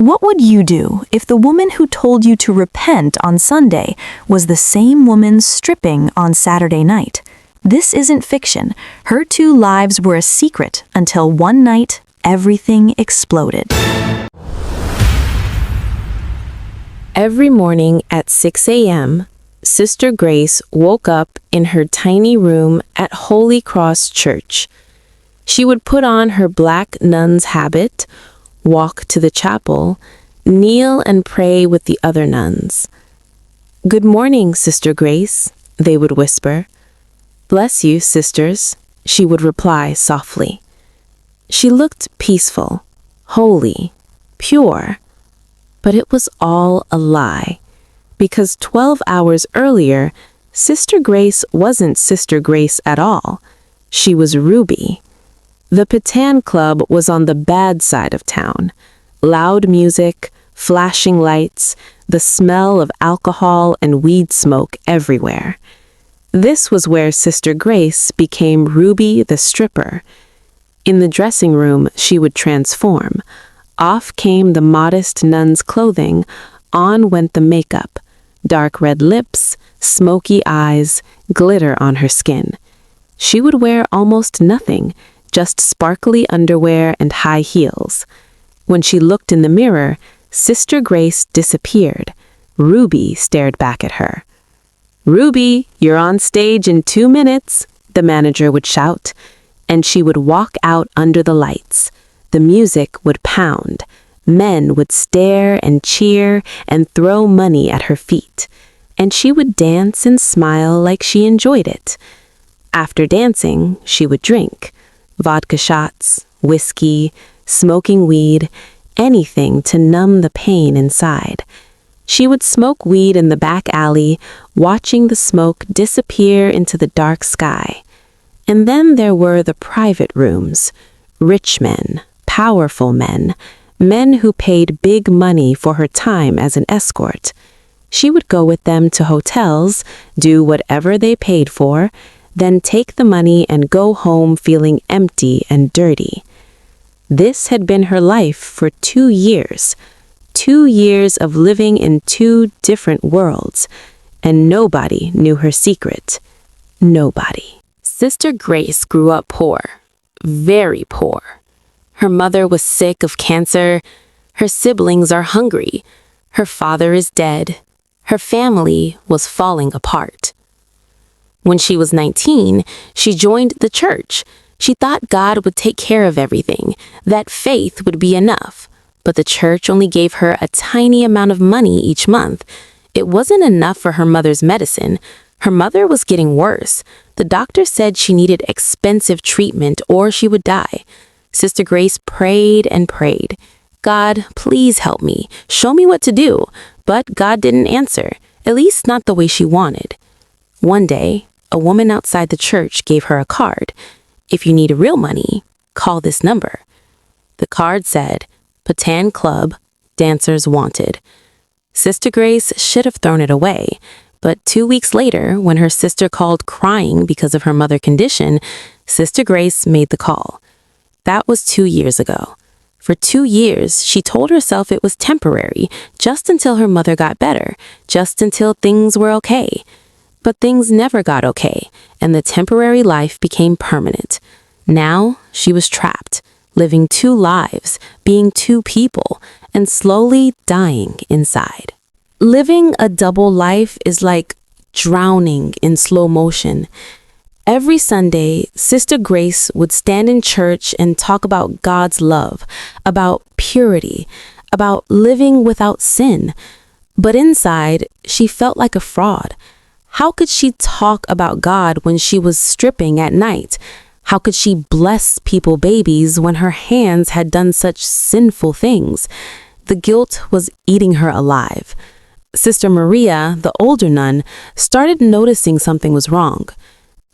What would you do if the woman who told you to repent on Sunday was the same woman stripping on Saturday night? This isn't fiction. Her two lives were a secret until one night, everything exploded. Every morning at 6 a.m., Sister Grace woke up in her tiny room at Holy Cross Church. She would put on her black nun's habit, walk to the chapel, kneel and pray with the other nuns. "Good morning, Sister Grace," they would whisper. "Bless you, sisters," she would reply softly. She looked peaceful, holy, pure, but it was all a lie, because 12 hours earlier, Sister Grace wasn't Sister Grace at all. She was Ruby. The Patan Club was on the bad side of town. Loud music, flashing lights, the smell of alcohol and weed smoke everywhere. This was where Sister Grace became Ruby the stripper. In the dressing room, she would transform. Off came the modest nun's clothing, on went the makeup, dark red lips, smoky eyes, glitter on her skin. She would wear almost nothing, just sparkly underwear and high heels. When she looked in the mirror, Sister Grace disappeared. Ruby stared back at her. "Ruby, you're on stage in 2 minutes," the manager would shout, and she would walk out under the lights. The music would pound. Men would stare and cheer and throw money at her feet, and she would dance and smile like she enjoyed it. After dancing, she would drink. Vodka shots, whiskey, smoking weed, anything to numb the pain inside. She would smoke weed in the back alley, watching the smoke disappear into the dark sky. And then there were the private rooms. Rich men, powerful men, men who paid big money for her time as an escort. She would go with them to hotels, do whatever they paid for, then take the money and go home feeling empty and dirty. This had been her life for 2 years. 2 years of living in 2 different worlds, and nobody knew her secret. Nobody. Sister Grace grew up poor, very poor. Her mother was sick of cancer. Her siblings are hungry. Her father is dead. Her family was falling apart. When she was 19, she joined the church. She thought God would take care of everything, that faith would be enough. But the church only gave her a tiny amount of money each month. It wasn't enough for her mother's medicine. Her mother was getting worse. The doctor said she needed expensive treatment or she would die. Sister Grace prayed and prayed. "God, please help me. Show me what to do." But God didn't answer, at least not the way she wanted. One day, a woman outside the church gave her a card. "If you need real money, call this number." The card said, "Patan Club, dancers wanted." Sister Grace should have thrown it away, but 2 weeks later, when her sister called crying because of her mother's condition, Sister Grace made the call. That was 2 years ago. For 2 years, she told herself it was temporary, just until her mother got better, just until things were okay. But things never got okay, and the temporary life became permanent. Now, she was trapped, living 2 lives, being 2 people, and slowly dying inside. Living a double life is like drowning in slow motion. Every Sunday, Sister Grace would stand in church and talk about God's love, about purity, about living without sin. But inside, she felt like a fraud. How could she talk about God when she was stripping at night? How could she bless people's babies when her hands had done such sinful things? The guilt was eating her alive. Sister Maria, the older nun, started noticing something was wrong.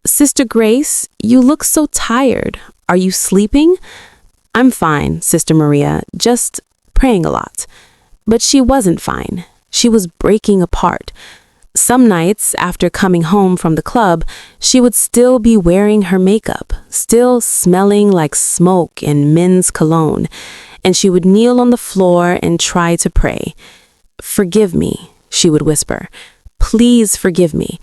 "Sister Grace, you look so tired. Are you sleeping?" "I'm fine, Sister Maria, just praying a lot." But she wasn't fine. She was breaking apart. Some nights, after coming home from the club, she would still be wearing her makeup, still smelling like smoke and men's cologne. and she would kneel on the floor and try to pray. "Forgive me," she would whisper. "Please forgive me."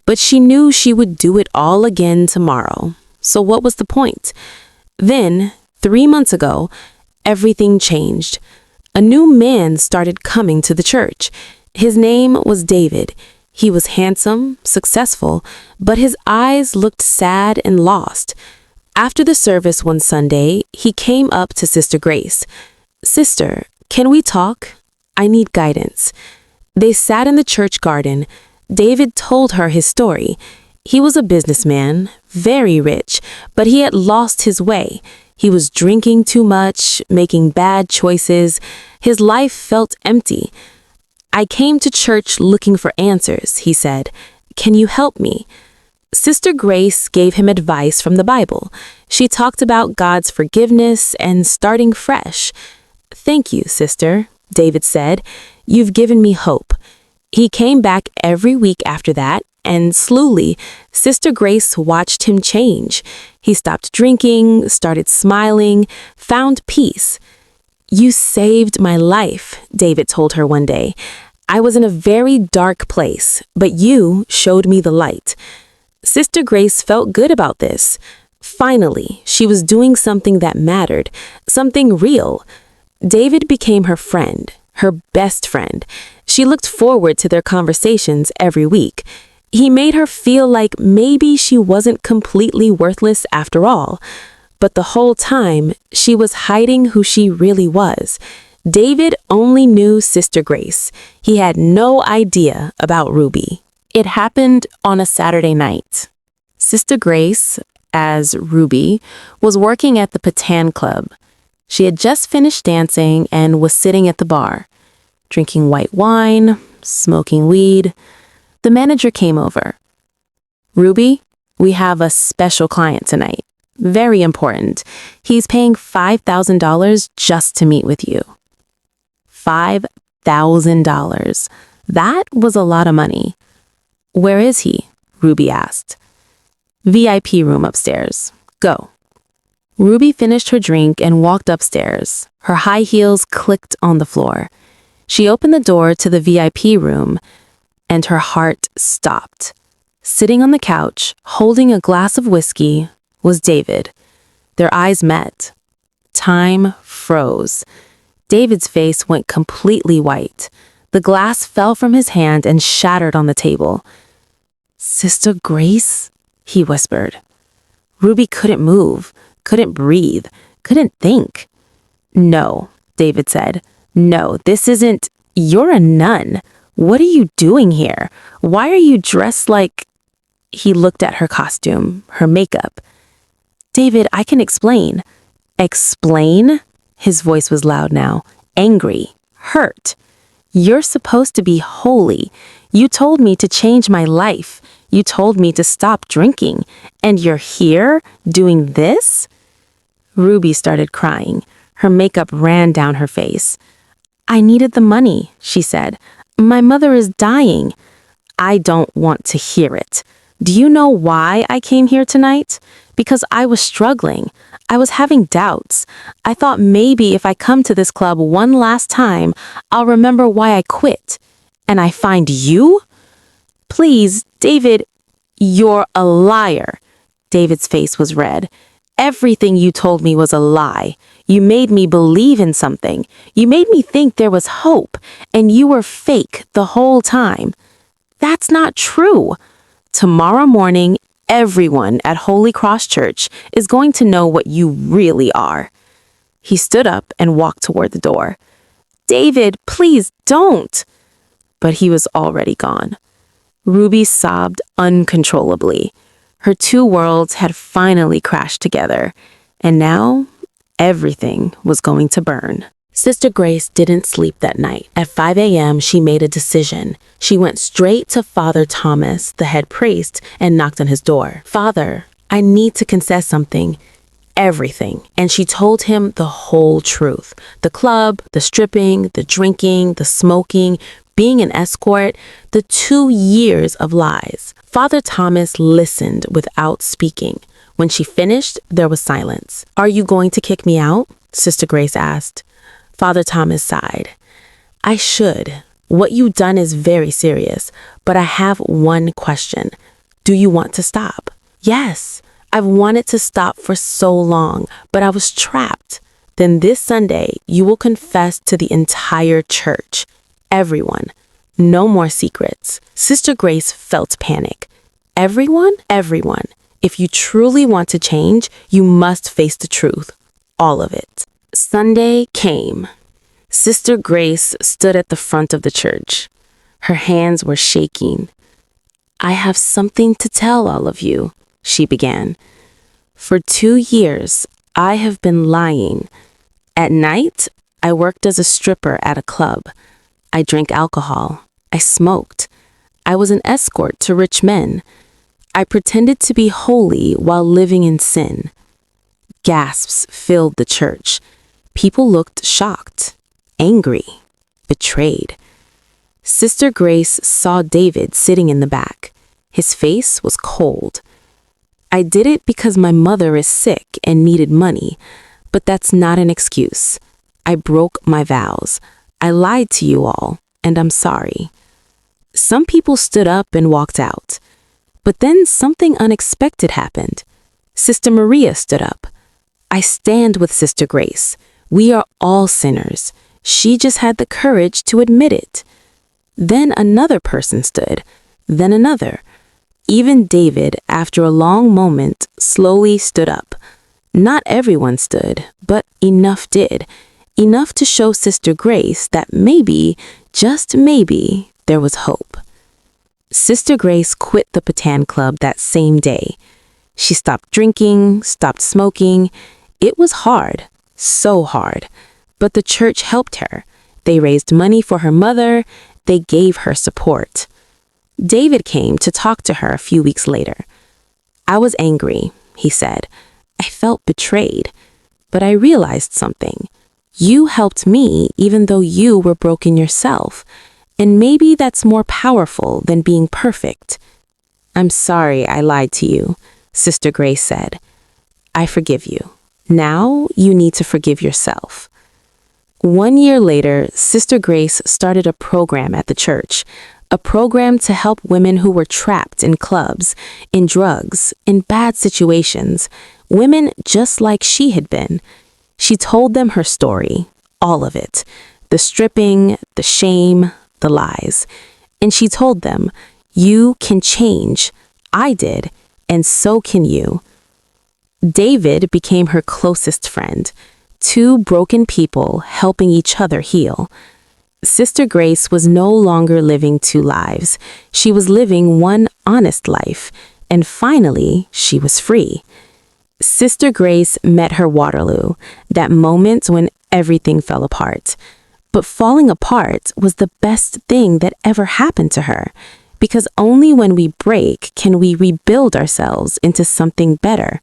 But she knew she would do it all again tomorrow. So what was the point? Then, 3 months ago, everything changed. A new man started coming to the church. His name was David. He was handsome, successful, but his eyes looked sad and lost. After the service one Sunday, he came up to Sister Grace. "Sister, can we talk? I need guidance." They sat in the church garden. David told her his story. He was a businessman, very rich, but he had lost his way. He was drinking too much, making bad choices. His life felt empty. "I came to church looking for answers," he said. "Can you help me?" Sister Grace gave him advice from the Bible. She talked about God's forgiveness and starting fresh. "Thank you, sister," David said. "You've given me hope." He came back every week after that, and slowly, Sister Grace watched him change. He stopped drinking, started smiling, found peace. "You saved my life," David told her one day. "I was in a very dark place, but you showed me the light." Sister Grace felt good about this. Finally, she was doing something that mattered, something real. David became her friend, her best friend. She looked forward to their conversations every week. He made her feel like maybe she wasn't completely worthless after all. But the whole time, she was hiding who she really was. David only knew Sister Grace. He had no idea about Ruby. It happened on a Saturday night. Sister Grace, as Ruby, was working at the Patan Club. She had just finished dancing and was sitting at the bar, drinking white wine, smoking weed. The manager came over. "Ruby, we have a special client tonight. Very important. He's paying $5,000 just to meet with you." $5,000. That was a lot of money. "Where is he?" Ruby asked. "VIP room upstairs. Go." Ruby finished her drink and walked upstairs. Her high heels clicked on the floor. She opened the door to the VIP room, and her heart stopped. Sitting on the couch, holding a glass of whiskey, was David. Their eyes met. Time froze. David's face went completely white. The glass fell from his hand and shattered on the table. "Sister Grace?" he whispered. Ruby couldn't move, couldn't breathe, couldn't think. "No," David said. "No, this isn't... You're a nun. What are you doing here? Why are you dressed like..." He looked at her costume, her makeup. "David, I can explain." "Explain?" His voice was loud now, angry, hurt. "You're supposed to be holy. You told me to change my life. You told me to stop drinking. And you're here, doing this?" Ruby started crying. Her makeup ran down her face. "I needed the money," she said. "My mother is dying." "I don't want to hear it. Do you know why I came here tonight? Because I was struggling. I was having doubts. I thought maybe if I come to this club one last time, I'll remember why I quit. And I find you? Please, David, you're a liar." David's face was red. "Everything you told me was a lie. You made me believe in something. You made me think there was hope, and you were fake the whole time. That's not true. Tomorrow morning, everyone at Holy Cross Church is going to know what you really are." He stood up and walked toward the door. "David, please don't." But he was already gone. Ruby sobbed uncontrollably. Her two worlds had finally crashed together, and now everything was going to burn. Sister Grace didn't sleep that night. At 5 a.m., she made a decision. She went straight to Father Thomas, the head priest, and knocked on his door. "Father, I need to confess something. Everything." And she told him the whole truth. The club, the stripping, the drinking, the smoking, being an escort, the 2 years of lies. Father Thomas listened without speaking. When she finished, there was silence. "Are you going to kick me out?" Sister Grace asked. Father Thomas sighed. I should. What you've done is very serious, but I have one question. Do you want to stop? Yes. I've wanted to stop for so long, but I was trapped. Then this Sunday, you will confess to the entire church. Everyone. No more secrets. Sister Grace felt panic. Everyone? Everyone. If you truly want to change, you must face the truth. All of it. Sunday came. Sister Grace stood at the front of the church. Her hands were shaking. I have something to tell all of you, she began. For 2 years, I have been lying. At night, I worked as a stripper at a club. I drank alcohol. I smoked. I was an escort to rich men. I pretended to be holy while living in sin. Gasps filled the church. People looked shocked, angry, betrayed. Sister Grace saw David sitting in the back. His face was cold. I did it because my mother is sick and needed money, but that's not an excuse. I broke my vows. I lied to you all, and I'm sorry. Some people stood up and walked out. But then something unexpected happened. Sister Maria stood up. I stand with Sister Grace. We are all sinners. She just had the courage to admit it. Then another person stood. Then another. Even David, after a long moment, slowly stood up. Not everyone stood, but enough did. Enough to show Sister Grace that maybe, just maybe, there was hope. Sister Grace quit the Patan Club that same day. She stopped drinking, stopped smoking. It was hard, so hard. But the church helped her. They raised money for her mother. They gave her support. David came to talk to her a few weeks later. I was angry, he said. I felt betrayed. But I realized something. You helped me even though you were broken yourself. And maybe that's more powerful than being perfect. I'm sorry I lied to you, Sister Grace said. I forgive you. Now you need to forgive yourself. 1 year later, Sister Grace started a program at the church, a program to help women who were trapped in clubs, in drugs, in bad situations, women just like she had been. She told them her story, all of it, the stripping, the shame, the lies. And she told them, you can change. I did, and so can you. David became her closest friend, 2 broken people helping each other heal. Sister Grace was no longer living 2 lives. She was living one honest life, and finally, she was free. Sister Grace met her Waterloo, that moment when everything fell apart. But falling apart was the best thing that ever happened to her, because only when we break can we rebuild ourselves into something better.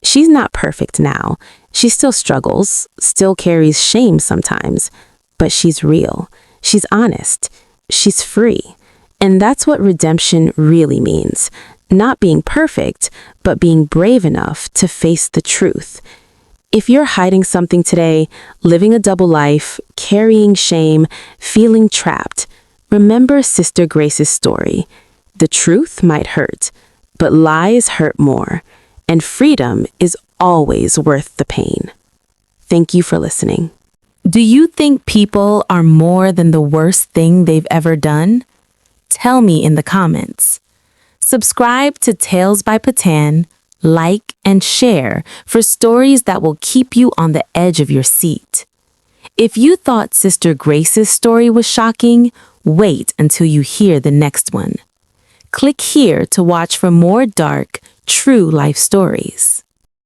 She's not perfect now. She still struggles, still carries shame sometimes, but she's real. She's honest. She's free. And that's what redemption really means. Not being perfect, but being brave enough to face the truth. If you're hiding something today, living a double life, carrying shame, feeling trapped, remember Sister Grace's story. The truth might hurt, but lies hurt more, and freedom is always worth the pain. Thank you for listening. Do you think people are more than the worst thing they've ever done? Tell me in the comments. Subscribe to Tales by Patan, like and share for stories that will keep you on the edge of your seat. If you thought Sister Grace's story was shocking, wait until you hear the next one. Click here to watch for more dark, true life stories.